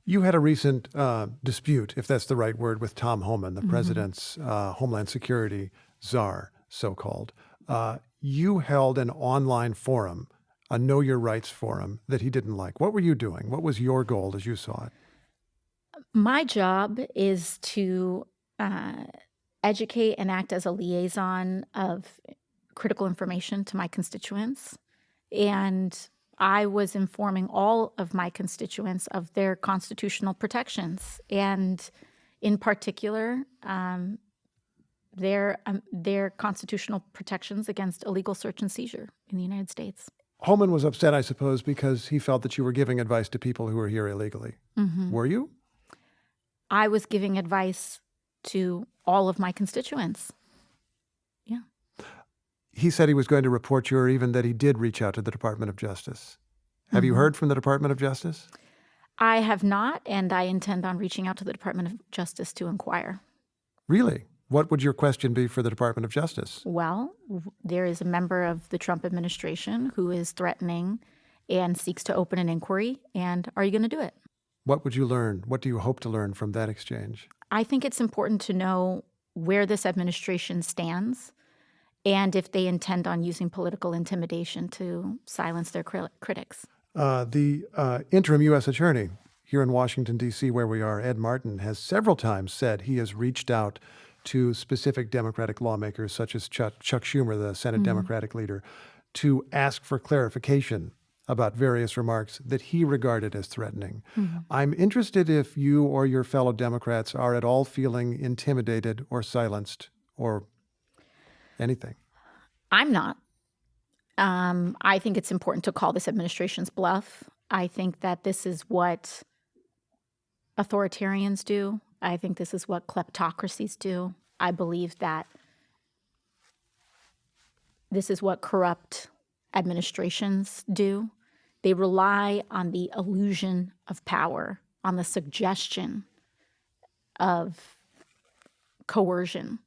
You had a recent dispute, if that's the right word, with Tom Homan, the president's Homeland Security czar, so-called. You held an online forum, a Know Your Rights forum, that he didn't like. What were you doing? What was your goal as you saw it? My job is to educate and act as a liaison of critical information to my constituents. And I was informing all of my constituents of their constitutional protections, and in particular, their constitutional protections against illegal search and seizure in the United States. Homan was upset, I suppose, because he felt that you were giving advice to people who were here illegally. Were you? I was giving advice to all of my constituents. Yeah. He said he was going to report you, or even that he did reach out to the Department of Justice. Have you heard from the Department of Justice? I have not, and I intend on reaching out to the Department of Justice to inquire. Really? What would your question be for the Department of Justice? Well, there is a member of the Trump administration who is threatening and seeks to open an inquiry, and are you going to do it? What would you learn? What do you hope to learn from that exchange? I think it's important to know where this administration stands and if they intend on using political intimidation to silence their critics. The interim U.S. attorney here in Washington, D.C., where we are, Ed Martin, has several times said he has reached out to specific Democratic lawmakers, such as Chuck Schumer, the Senate Democratic leader, to ask for clarification about various remarks that he regarded as threatening. I'm interested if you or your fellow Democrats are at all feeling intimidated or silenced or anything. I'm not. I think it's important to call this administration's bluff. I think that this is what authoritarians do. I think this is what kleptocracies do. I believe that this is what corrupt administrations do. They rely on the illusion of power, on the suggestion of coercion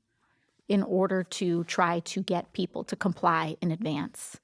in order to try to get people to comply in advance.